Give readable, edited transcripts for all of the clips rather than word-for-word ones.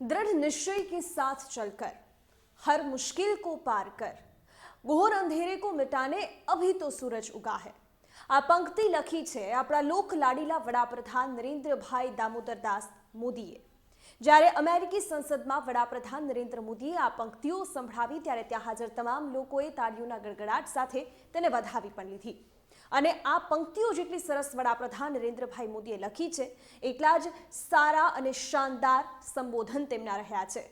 दृढ़ निश्चय के साथ चलकर, हर मुश्किल को पार कर, घोर अंधेरे को मिटाने अभी तो सूरज उगा है। આ પંક્તિ લખી છે આપણા લોક લાડીલા વડાપ્રધાન નરેન્દ્રભાઈ દામોદરદાસ મોદીએ। જ્યારે અમેરિકી સંસદમાં વડાપ્રધાન નરેન્દ્ર મોદીએ આ પંક્તિઓ સંભળાવી ત્યારે ત્યાં હાજર તમામ લોકોએ તાળીઓના ગડગડાટ સાથે તેને વધાવી પણ લીધી। અને આ પંક્તિઓ જેટલી સરસ વડાપ્રધાન નરેન્દ્રભાઈ મોદીએ લખી છે એટલા જ સારા અને શાનદાર સંબોધન તેમના રહ્યા છે।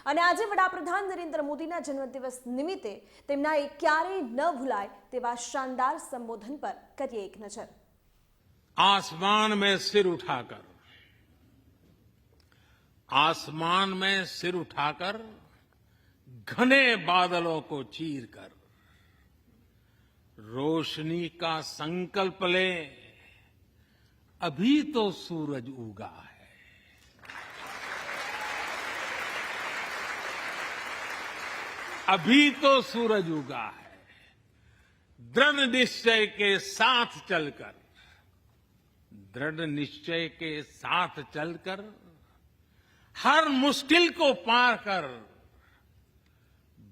અને આજે વડાપ્રધાન નરેન્દ્ર મોદીના જન્મદિવસ નિમિત્તે તેમના એ ક્યારેય ન ભૂલાય તેવા શાનદાર સંબોધન પર કરીએ એક નજર। आसमान में सिर उठाकर घने बादलों को चीरकर रोशनी का संकल्प ले, अभी तो सूरज उगा है। अभी तो सूरज उगा है। दृढ़ निश्चय के साथ चलकर, दृढ़ निश्चय के साथ चलकर, हर मुश्किल को पार कर,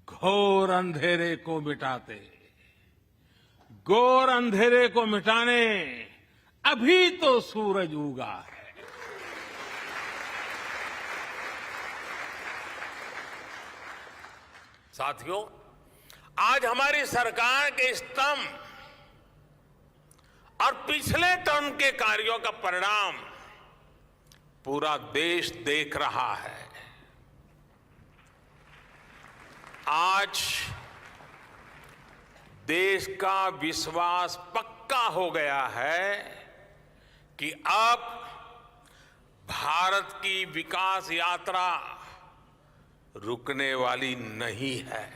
घोर अंधेरे को मिटाते, घोर अंधेरे को मिटाने अभी तो सूरज उगा है। साथियों, आज हमारी सरकार के स्तंभ और पिछले टर्म के कार्यों का परिणाम पूरा देश देख रहा है। आज देश का विश्वास पक्का हो गया है कि अब भारत की विकास यात्रा रुकने वाली नहीं है।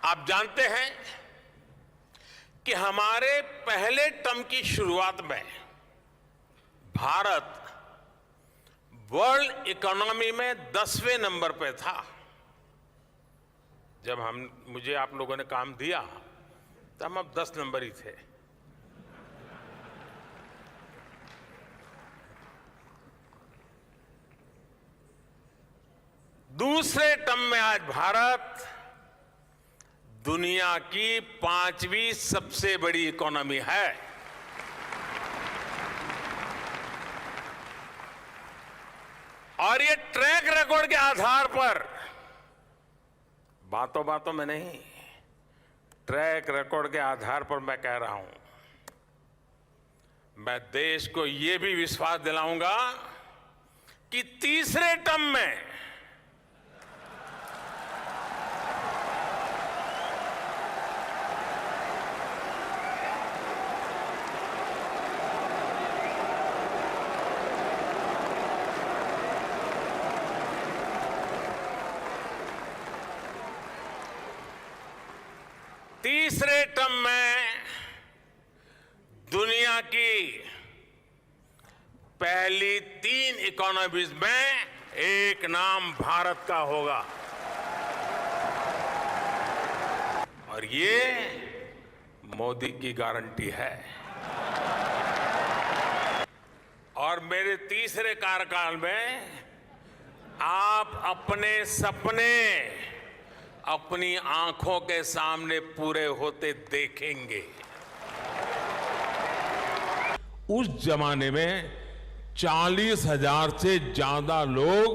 आप जानते हैं कि हमारे पहले टर्म की शुरुआत में भारत वर्ल्ड इकोनॉमी में 10वें नंबर पे था। जब मुझे आप लोगों ने काम दिया तो हम अब 10 नंबर ही थे। दूसरे टर्म में आज भारत दुनिया की 5वीं सबसे बड़ी इकोनॉमी है। और ये ट्रैक रिकॉर्ड के आधार पर, बातों बातों में नहीं, ट्रैक रिकॉर्ड के आधार पर मैं कह रहा हूं, मैं देश को ये भी विश्वास दिलाऊंगा कि तीसरे टर्म में दुनिया की पहली 3 इकोनॉमीज में एक नाम भारत का होगा। और ये मोदी की गारंटी है। और मेरे तीसरे कार्यकाल में आप अपने सपने अपनी आंखों के सामने पूरे होते देखेंगे। उस जमाने में 40,000 से ज्यादा लोग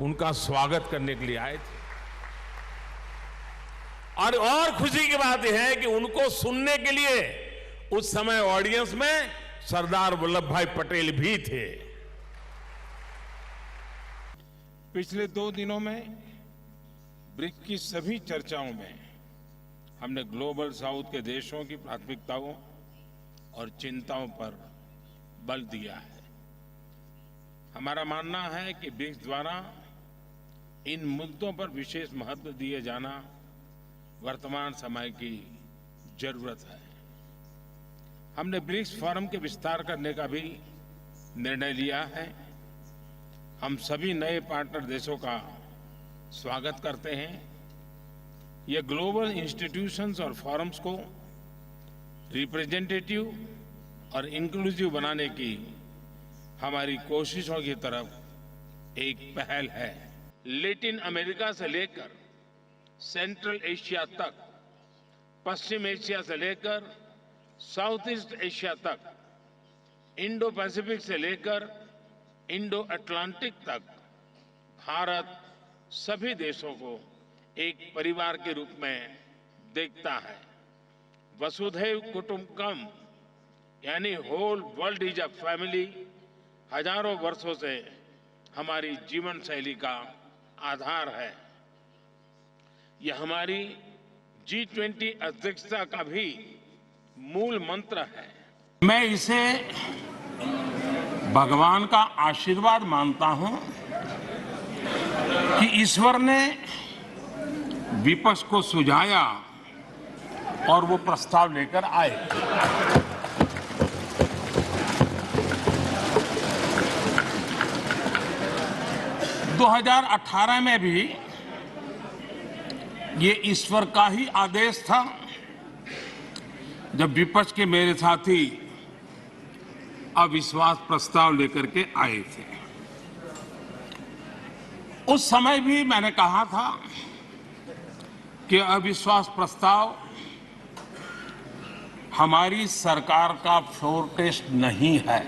उनका स्वागत करने के लिए आए थे। और खुशी की बात यह है कि उनको सुनने के लिए उस समय ऑडियंस में सरदार वल्लभ भाई पटेल भी थे। पिछले 2 दिनों में ब्रिक्स की सभी चर्चाओं में हमने ग्लोबल साउथ के देशों की प्राथमिकताओं और चिंताओं पर बल दिया है। हमारा मानना है कि ब्रिक्स द्वारा इन मुद्दों पर विशेष महत्व दिए जाना वर्तमान समय की जरूरत है। हमने ब्रिक्स फोरम के विस्तार करने का भी निर्णय लिया है। हम सभी नए पार्टनर देशों का स्वागत करते हैं। ये ग्लोबल इंस्टीट्यूशंस और फोरम्स को रिप्रेजेंटेटिव और इंक्लूसिव बनाने की हमारी कोशिशों की तरफ एक पहल है। लैटिन अमेरिका से लेकर सेंट्रल एशिया तक, पश्चिम एशिया से लेकर साउथ ईस्ट एशिया तक, इंडो पैसिफिक से लेकर इंडो अटलांटिक तक भारत सभी देशों को एक परिवार के रूप में देखता है। वसुधैव कुटुंबकम यानी whole world is a family हजारों वर्षों से हमारी जीवन शैली का आधार है। यह हमारी G20 अध्यक्षता का भी मूल मंत्र है। मैं इसे भगवान का आशीर्वाद मानता हूं कि ईश्वर ने विपक्ष को सुझाया और वो प्रस्ताव लेकर आए। दो 2018 में भी ये ईश्वर का ही आदेश था, जब विपक्ष के मेरे साथी अविश्वास प्रस्ताव लेकर के आए थे। उस समय भी मैंने कहा था कि अविश्वास प्रस्ताव हमारी सरकार का फ्लोर टेस्ट नहीं है।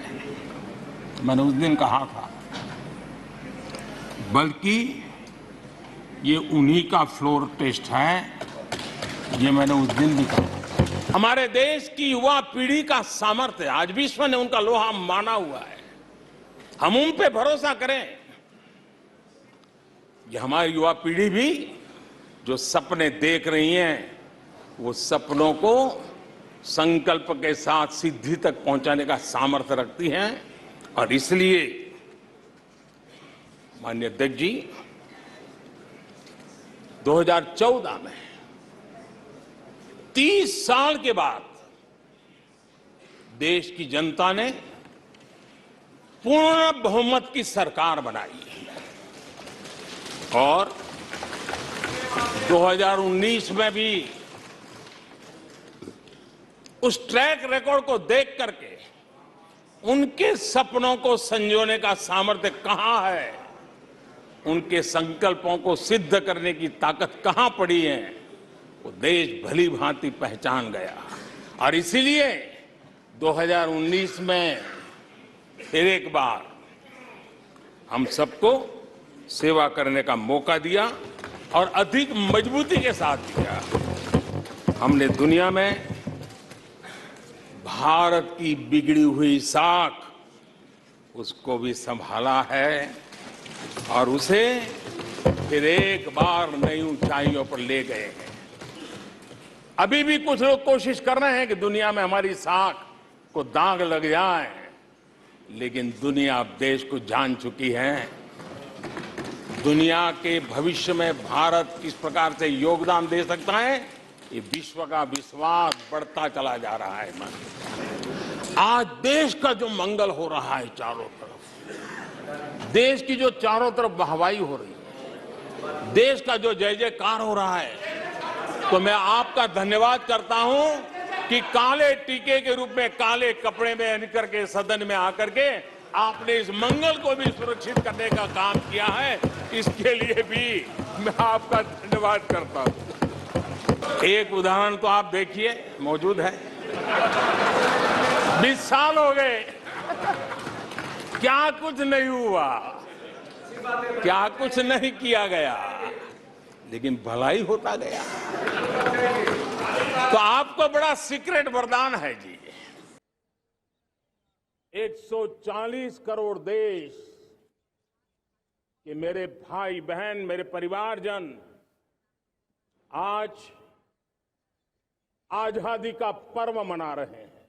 मैंने उस दिन कहा था, बल्कि ये उन्हीं का फ्लोर टेस्ट है। ये मैंने उस दिन भी कहा। हमारे देश की युवा पीढ़ी का सामर्थ्य आज विश्व ने उनका लोहा माना हुआ है। हम उन पे भरोसा करें। ये हमारी युवा पीढ़ी भी जो सपने देख रही है, वो सपनों को संकल्प के साथ सिद्धि तक पहुंचाने का सामर्थ्य रखती हैं। और इसलिए माननीय अध्यक्ष जी, 2014 में 30 साल के बाद देश की जनता ने पूर्ण बहुमत की सरकार बनाई और 2019 में भी उस ट्रैक रिकॉर्ड को देख करके उनके सपनों को संजोने का सामर्थ्य कहां है, उनके संकल्पों को सिद्ध करने की ताकत कहां पड़ी है, वो देश भली भांति पहचान गया। और इसीलिए 2019 में फिर एक बार हम सबको सेवा करने का मौका दिया और अधिक मजबूती के साथ दिया। हमने दुनिया में भारत की बिगड़ी हुई साख, उसको भी संभाला है और उसे फिर एक बार नई ऊंचाइयों पर ले गए हैं। अभी भी कुछ लोग कोशिश कर रहे हैं कि दुनिया में हमारी साख को दाग लग जाए, लेकिन दुनिया अब देश को जान चुकी है। दुनिया के भविष्य में भारत किस प्रकार से योगदान दे सकता है, ये विश्व का विश्वास बढ़ता चला जा रहा है। आज देश का जो मंगल हो रहा है चारों तरफ, देश की जो चारों तरफ वाहवाही हो रही है, देश का जो जय जयकार हो रहा है, तो मैं आपका धन्यवाद करता हूं कि काले टीके के रूप में काले कपड़े में निकल के सदन में आकर के आपने इस मंगल को भी सुरक्षित करने का काम किया है। इसके लिए भी मैं आपका धन्यवाद करता हूं। एक उदाहरण तो आप देखिए, मौजूद है। 20 साल हो गए, क्या कुछ नहीं हुआ, क्या कुछ नहीं किया गया, लेकिन भलाई होता गया। तो आपको बड़ा सीक्रेट वरदान है जी। 140 करोड़ देश के मेरे भाई बहन, मेरे परिवारजन आज आजादी का पर्व मना रहे हैं।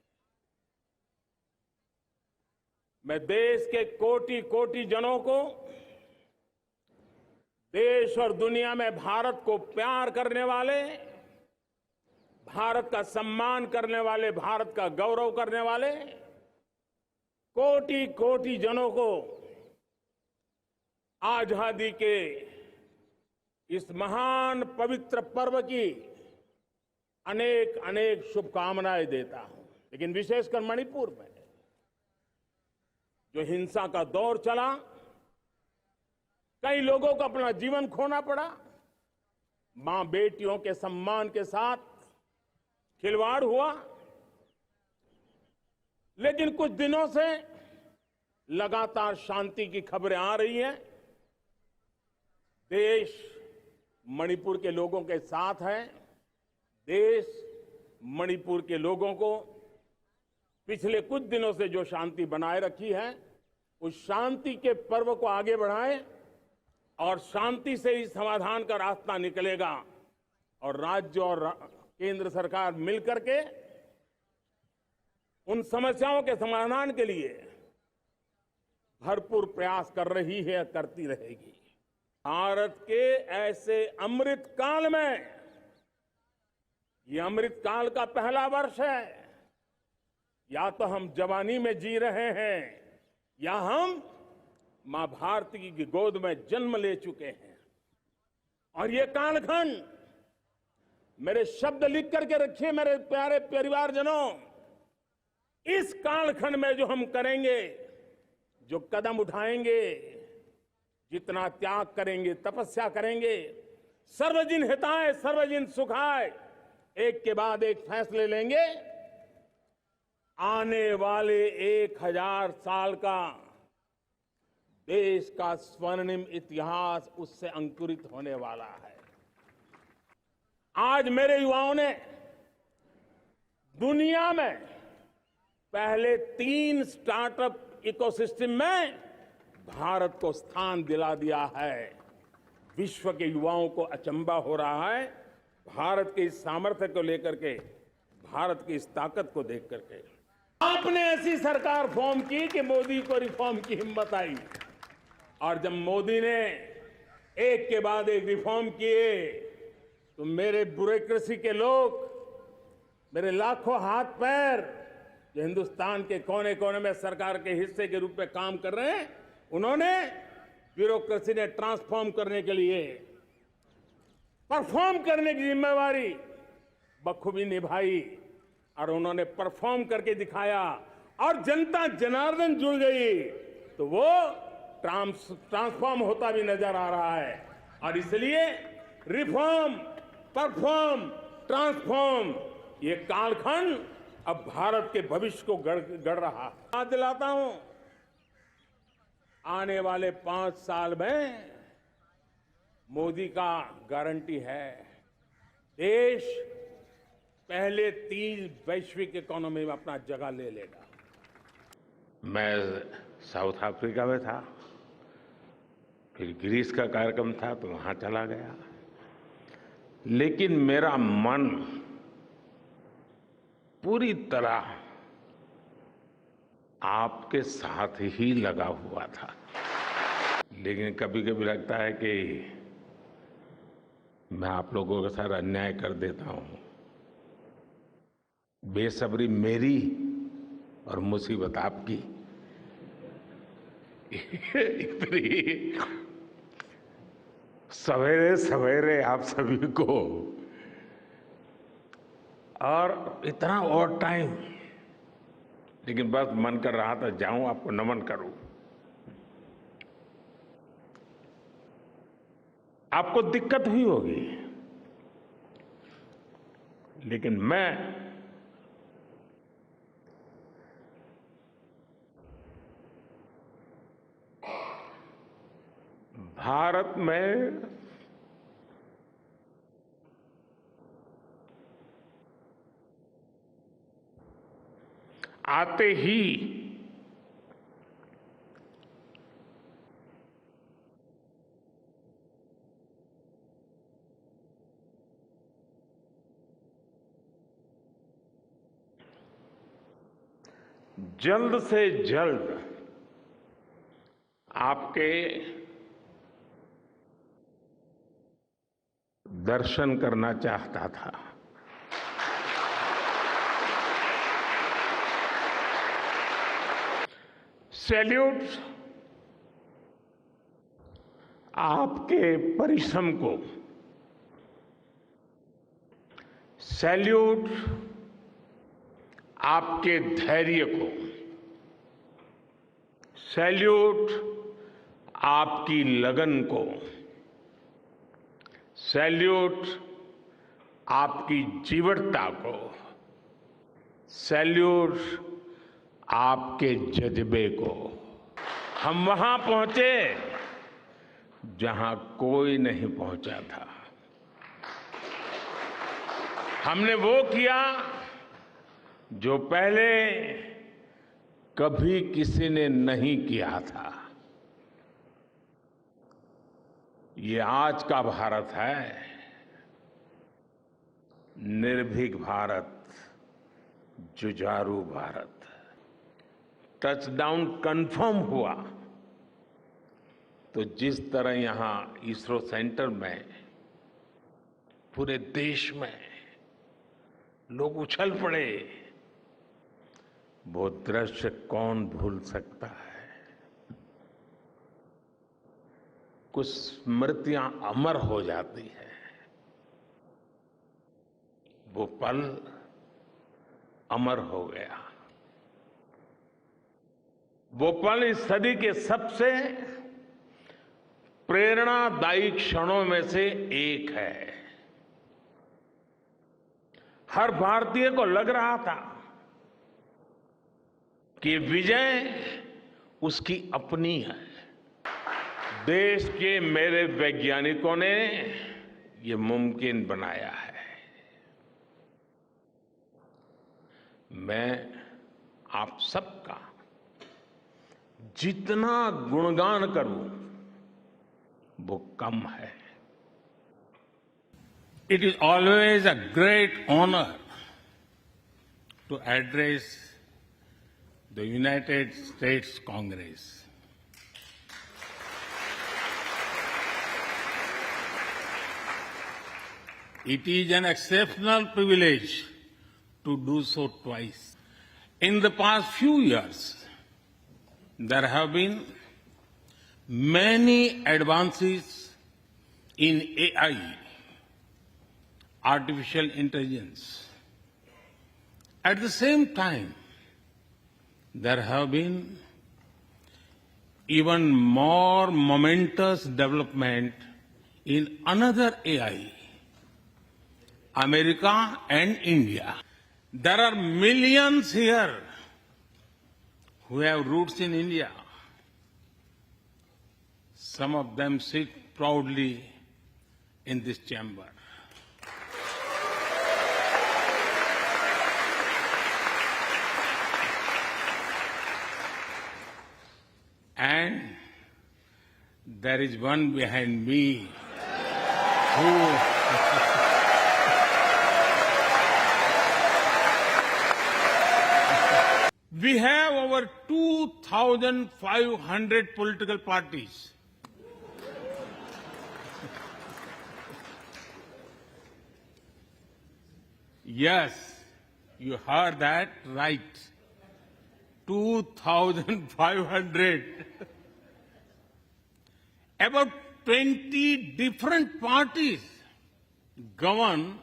मैं देश के कोटि कोटि जनों को, देश और दुनिया में भारत को प्यार करने वाले, भारत का सम्मान करने वाले, भारत का गौरव करने वाले कोटि कोटि जनों को आजादी के इस महान पवित्र पर्व की अनेक अनेक शुभकामनाएं देता हूं। लेकिन विशेषकर मणिपुर में जो हिंसा का दौर चला, कई लोगों को अपना जीवन खोना पड़ा, मां बेटियों के सम्मान के साथ खिलवाड़ हुआ। लेकिन कुछ दिनों से लगातार शांति की खबरें आ रही हैं। देश मणिपुर के लोगों के साथ है। देश मणिपुर के लोगों को पिछले कुछ दिनों से जो शांति बनाए रखी है, उस शांति के पर्व को आगे बढ़ाएं और शांति से ही समाधान का रास्ता निकलेगा। और राज्य और केंद्र सरकार मिलकर के उन समस्याओं के समाधान के लिए भरपूर प्रयास कर रही है, करती रहेगी। भारत के ऐसे अमृत काल में, ये अमृत काल का पहला वर्ष है। या तो हम जवानी में जी रहे हैं या हम मां भारती की गोद में जन्म ले चुके हैं। और ये कालखंड, मेरे शब्द लिख करके रखिए मेरे प्यारे परिवारजनों, इस कालखंड में जो हम करेंगे, जो कदम उठाएंगे, जितना त्याग करेंगे, तपस्या करेंगे, सर्वजन हिताय सर्वजन सुखाय, एक के बाद एक फैसले लेंगे, आने वाले 1000 साल का देश का स्वर्णिम इतिहास उससे अंकुरित होने वाला है। आज मेरे युवाओं ने दुनिया में पहले 3 स्टार्टअप इकोसिस्टम में भारत को स्थान दिला दिया है। विश्व के युवाओं को अचंभा हो रहा है भारत के इस सामर्थ्य को लेकर के, भारत की इस ताकत को देख करके। आपने ऐसी सरकार फॉर्म की कि मोदी को रिफॉर्म की हिम्मत आई। और जब मोदी ने एक के बाद एक रिफॉर्म किए, तो मेरे ब्यूरोक्रेसी के लोग, मेरे लाखों हाथ पैर जो हिंदुस्तान के कोने कोने में सरकार के हिस्से के रूप में काम कर रहे हैं, उन्होंने ब्यूरोक्रेसी ने ट्रांसफॉर्म करने के लिए, परफॉर्म करने की जिम्मेवारी बखूबी निभाई। और उन्होंने परफॉर्म करके दिखाया और जनता जनार्दन जुड़ गई, तो वो ट्रांसफॉर्म होता भी नजर आ रहा है। और इसलिए रिफॉर्म, परफॉर्म, ट्रांसफॉर्म, ये कालखंड अब भारत के भविष्य को गढ़ रहा है। याद दिलाता हूं, आने वाले 5 साल में मोदी का गारंटी है, देश पहले 3 वैश्विक इकोनॉमी में अपना जगह ले लेगा। मैं साउथ अफ्रीका में था, फिर ग्रीस का कार्यक्रम था तो वहां चला गया, लेकिन मेरा मन पूरी तरह आपके साथ ही लगा हुआ था। लेकिन कभी कभी लगता है कि मैं आप लोगों के साथ अन्याय कर देता हूं। बेसब्री मेरी और मुसीबत आपकी। इतनी सवेरे सवेरे आप सभी को, और इतना और टाइम, लेकिन बस मन कर रहा था जाऊं आपको नमन करूं। आपको दिक्कत हुई होगी, लेकिन मैं भारत में आते ही जल्द से जल्द आपके दर्शन करना चाहता था। सैल्यूट आपके परिश्रम को, सैल्यूट आपके धैर्य को, सैल्यूट आपकी लगन को, सैल्यूट आपकी जीवटता को, सैल्यूट आपके जज्बे को। हम वहां पहुंचे जहां कोई नहीं पहुंचा था। हमने वो किया जो पहले कभी किसी ने नहीं किया था। ये आज का भारत है, निर्भीक भारत, जुझारू भारत। टचडाउन कंफर्म हुआ तो जिस तरह यहां इसरो सेंटर में पूरे देश में लोग उछल पड़े, वो दृश्य कौन भूल सकता है। कुछ स्मृतियां अमर हो जाती है। वो पल अमर हो गया। वो पल इस सदी के सबसे प्रेरणादायी क्षणों में से एक है। हर भारतीय को लग रहा था कि विजय उसकी अपनी है। देश के मेरे वैज्ञानिकों ने ये मुमकिन बनाया है। मैं आप सबका जितना गुणगान करूं वो कम है। It is always a great honor to address the United States Congress. It is an exceptional privilege to do so twice. In the past few years, there have been many advances in AI, artificial intelligence. At the same time, there have been even more momentous development in another AI, America and India. There are millions here who have roots in India. Some of them sit proudly in this chamber. And there is one behind me who we have over 2,500 political parties. Yes, you heard that right. 2,500. About 20 different parties govern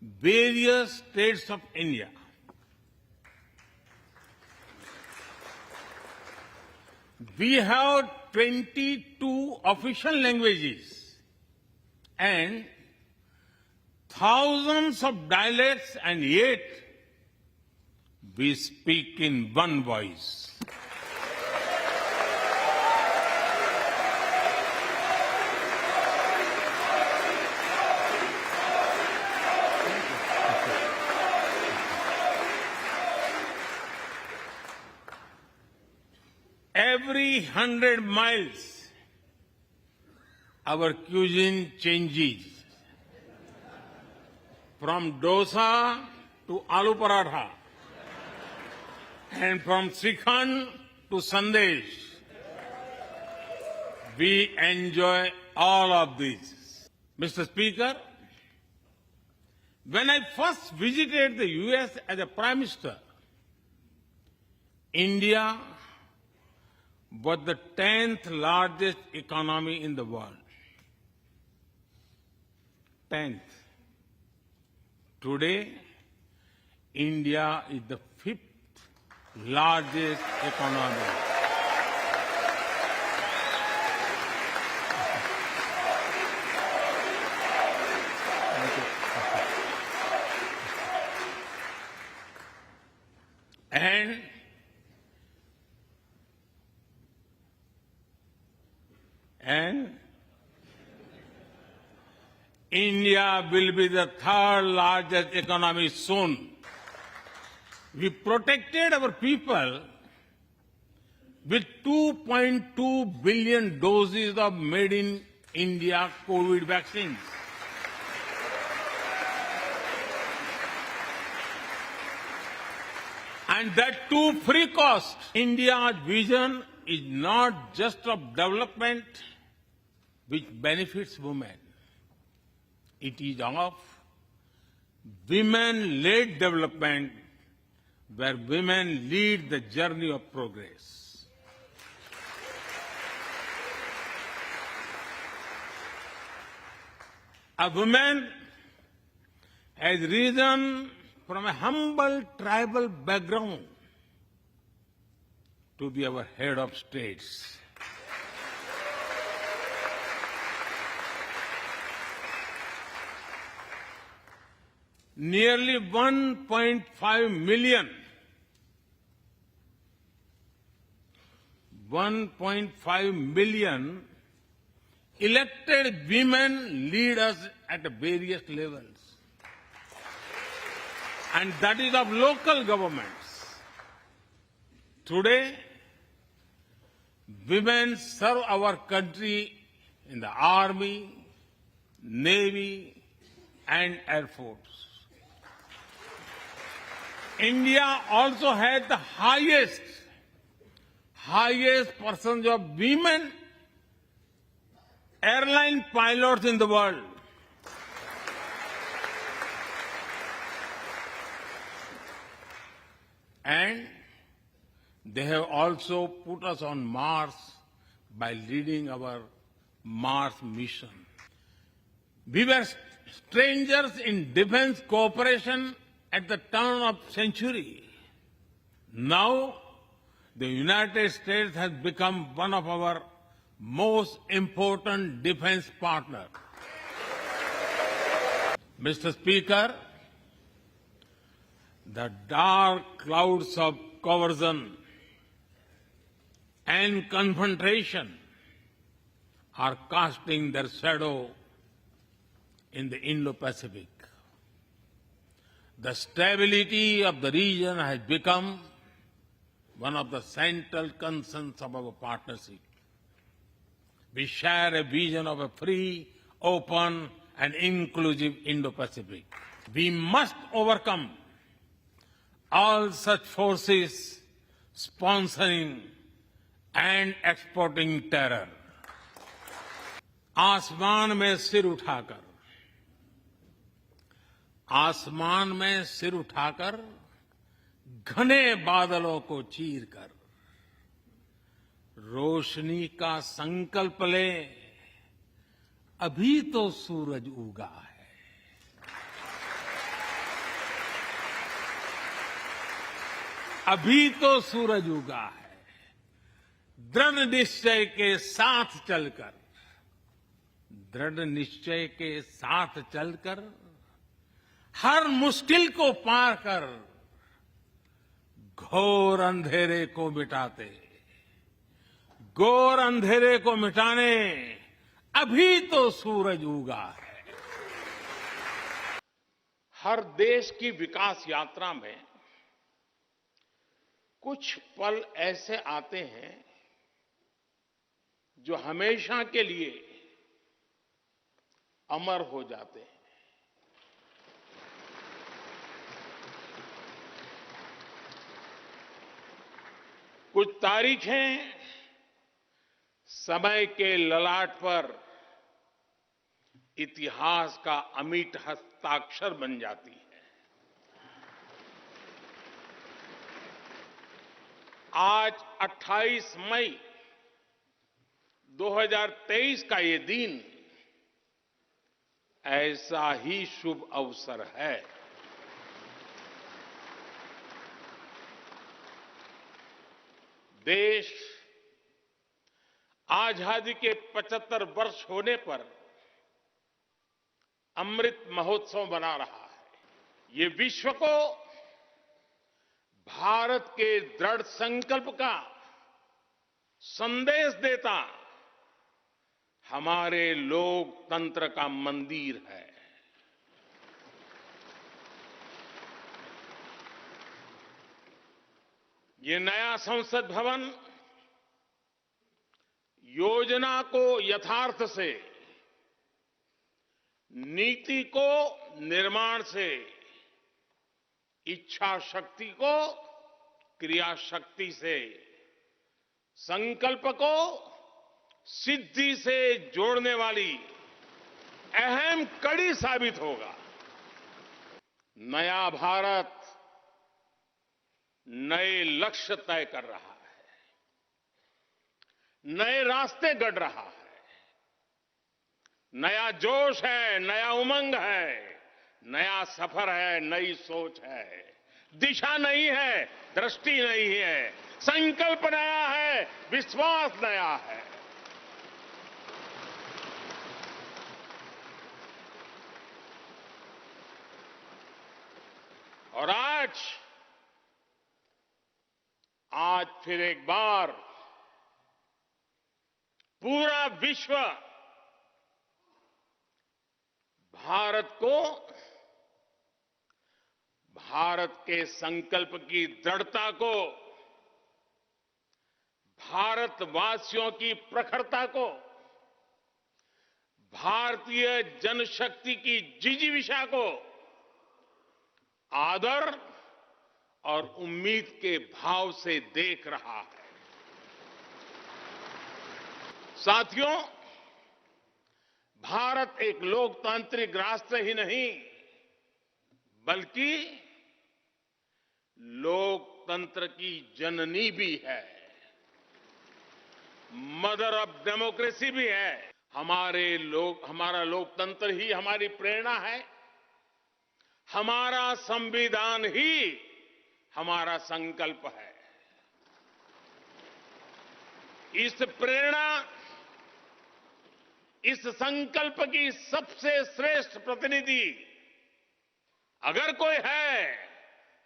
various states of India. We have 22 official languages and thousands of dialects, and yet we speak in one voice. Every 100 miles, our cuisine changes. From dosa to aloo paratha, and from Srikhand to Sandesh. We enjoy all of these. Mr. Speaker, when I first visited the US as a Prime Minister, India was the 10th largest economy in the world. 10th. Today, India is the 5th largest economy. and India will be the third largest economy soon. We protected our people with 2.2 billion doses of made in India COVID vaccines. And that too free cost. India's vision is not just of development which benefits women. It is of women-led development where women lead the journey of progress. A woman has risen from a humble tribal background to be our head of states. Nearly 1.5 million elected women lead us at various levels. And that is of local governments. Today, women serve our country in the Army, Navy, and Air Force. India also has the highest percentage of women airline pilots in the world. And they have also put us on Mars by leading our Mars mission. We were strangers in defense cooperation at the turn of the century. Now, the United States has become one of our most important defense partners. Mr. Speaker, the dark clouds of coercion and confrontation are casting their shadow in the Indo-Pacific. The stability of the region has become one of the central concerns of our partnership. We share a vision of a free, open, and inclusive Indo-Pacific. We must overcome all such forces sponsoring and exporting terror. आसमान में सिर उठाकर घने बादलों को चीरकर रोशनी का संकल्प ले, अभी तो सूरज उगा है। अभी तो सूरज उगा है। दृढ़ निश्चय के साथ चलकर हर मुश्किल को पार कर घोर अंधेरे को मिटाने अभी तो सूरज उगा है। हर देश की विकास यात्रा में कुछ पल ऐसे आते हैं जो हमेशा के लिए अमर हो जाते हैं। कुछ तारीखें समय के ललाट पर इतिहास का अमिट हस्ताक्षर बन जाती है। आज 28 मई 2023 का ये दिन ऐसा ही शुभ अवसर है। देश आजादी के 75 वर्ष होने पर अमृत महोत्सव मना रहा है। ये विश्व को भारत के दृढ़ संकल्प का संदेश देता हमारे लोकतंत्र का मंदिर है। ये नया संसद भवन योजना को यथार्थ से, नीति को निर्माण से, इच्छा शक्ति को क्रिया शक्ति से, संकल्प को सिद्धि से जोड़ने वाली अहम कड़ी साबित होगा। नया भारत नए लक्ष्य तय कर रहा है, नए रास्ते गढ़ रहा है, नया जोश है, नया उमंग है, नया सफर है, नई सोच है। दिशा नहीं है, दृष्टि नहीं है, संकल्प नया है, विश्वास नया है। और आज फिर एक बार पूरा विश्व भारत को, भारत के संकल्प की दृढ़ता को, भारतवासियों की प्रखरता को, भारतीय जनशक्ति की जिजीविषा को आदर और उम्मीद के भाव से देख रहा है। साथियों, भारत एक लोकतांत्रिक राष्ट्र ही नहीं बल्कि लोकतंत्र की जननी भी है, मदर ऑफ डेमोक्रेसी भी है। हमारा लोकतंत्र ही हमारी प्रेरणा है, हमारा संविधान ही हमारा संकल्प है। इस प्रेरणा, इस संकल्प की सबसे श्रेष्ठ प्रतिनिधि अगर कोई है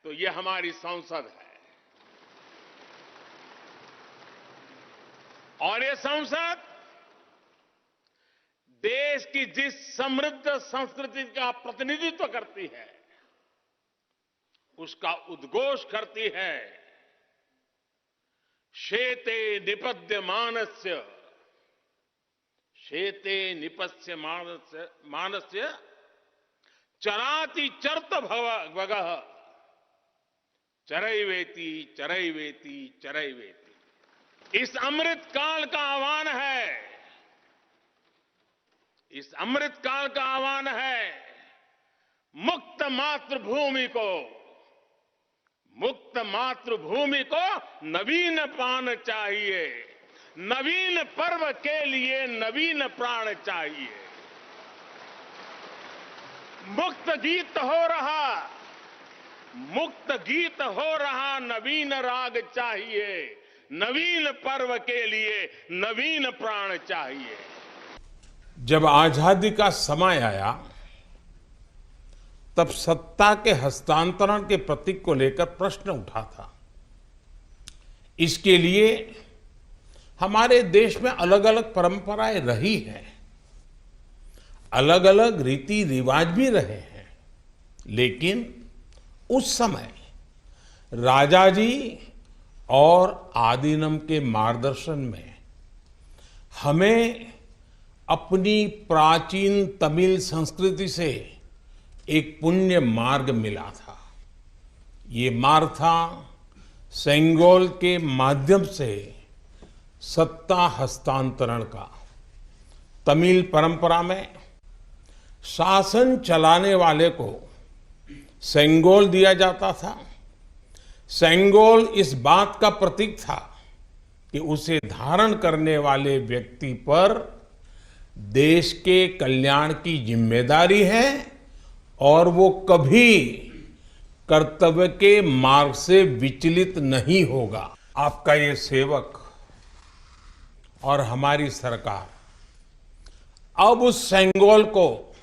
तो ये हमारी संसद है। और ये संसद देश की जिस समृद्ध संस्कृति का प्रतिनिधित्व करती है उसका उद्घोष करती है। शेते निपद्य मानस्य, शेते निपस्य मानस्य चराति चर्त भगः, चरैवेति चरैवेति चरैवेति। इस अमृत काल का आह्वान है, इस अमृत काल का आह्वान है मुक्त मातृभूमि को, मुक्त मातृभूमि को नवीन प्राण चाहिए, नवीन पर्व के लिए नवीन प्राण चाहिए। मुक्त गीत हो रहा, मुक्त गीत हो रहा नवीन राग चाहिए, नवीन पर्व के लिए नवीन प्राण चाहिए। जब आजादी का समय आया तब सत्ता के हस्तांतरण के प्रतीक को लेकर प्रश्न उठा था। इसके लिए हमारे देश में अलग अलग परंपराएं रही हैं, अलग अलग रीति रिवाज भी रहे हैं, लेकिन उस समय राजा जी और आदीनम के मार्गदर्शन में हमें अपनी प्राचीन तमिल संस्कृति से एक पुण्य मार्ग मिला था। ये मार्ग था सेंगोल के माध्यम से सत्ता हस्तांतरण का। तमिल परंपरा में शासन चलाने वाले को सेंगोल दिया जाता था। सेंगोल इस बात का प्रतीक था कि उसे धारण करने वाले व्यक्ति पर देश के कल्याण की जिम्मेदारी है और वो कभी कर्तव्य के मार्ग से विचलित नहीं होगा। आपका ये सेवक और हमारी सरकार अब उस सेंगोल को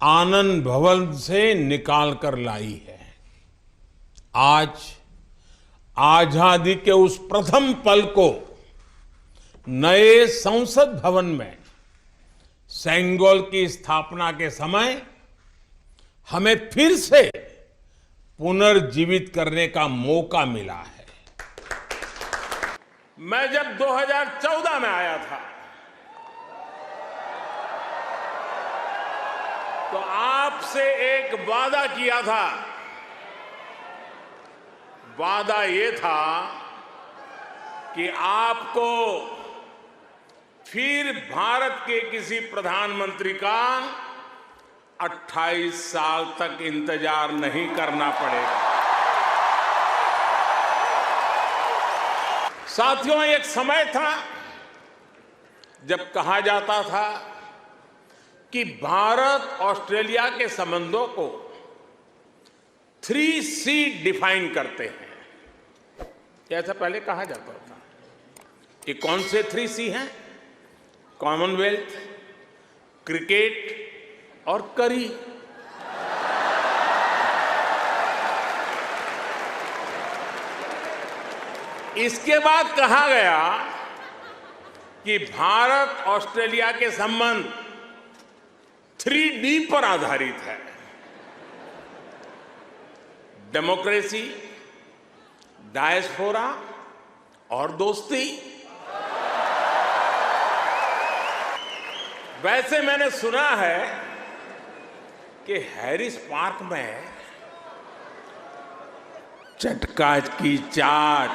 आनंद भवन से निकाल कर लाई है। आज आजादी के उस प्रथम पल को नए संसद भवन में सेंगोल की स्थापना के समय हमें फिर से पुनर्जीवित करने का मौका मिला है। मैं जब 2014 में आया था तो आपसे एक वादा किया था। वादा ये था कि आपको फिर भारत के किसी प्रधानमंत्री का 28 साल तक इंतजार नहीं करना पड़ेगा। साथियों, एक समय था जब कहा जाता था कि भारत ऑस्ट्रेलिया के संबंधों को 3C डिफाइन करते हैं। ऐसा पहले कहा जाता था। ये कौन से 3C हैं? कॉमनवेल्थ, क्रिकेट और करी। इसके बाद कहा गया कि भारत ऑस्ट्रेलिया के संबंध 3D पर आधारित है। डेमोक्रेसी, डायस्पोरा और दोस्ती। वैसे मैंने सुना है कि हैरिस पार्क में चटका की चाट,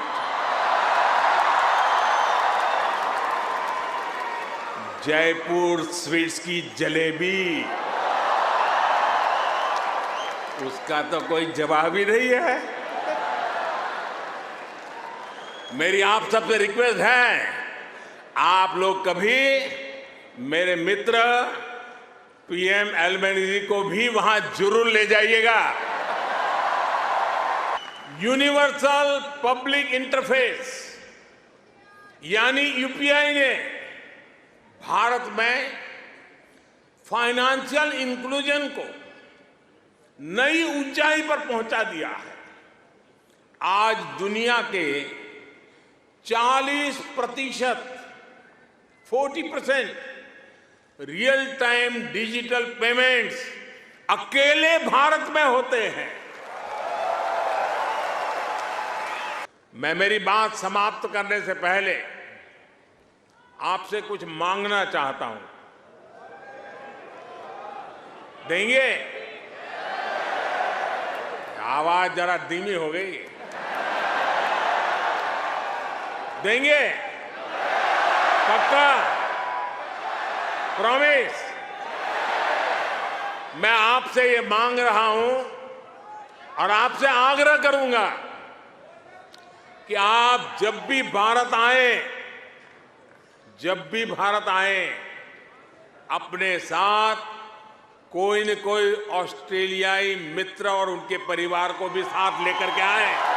जयपुर स्वीट्स की जलेबी, उसका तो कोई जवाब ही नहीं है। मेरी आप सबसे रिक्वेस्ट है, आप लोग कभी मेरे मित्र पीएम एल्बेनीज़ी को भी वहां जरूर ले जाइएगा। यूनिवर्सल पब्लिक इंटरफेस यानी यूपीआई ने भारत में फाइनेंशियल इंक्लूजन को नई ऊंचाई पर पहुंचा दिया है। आज दुनिया के 40% 40% रियल टाइम डिजिटल पेमेंट्स अकेले भारत में होते हैं। मैं मेरी बात समाप्त करने से पहले आपसे कुछ मांगना चाहता हूं। देंगे? आवाज जरा धीमी हो गई। देंगे? पक्का? प्रॉमिस? मैं आपसे ये मांग रहा हूं और आपसे आग्रह करूंगा कि आप जब भी भारत आए अपने साथ कोई न कोई ऑस्ट्रेलियाई मित्र और उनके परिवार को भी साथ लेकर के आए।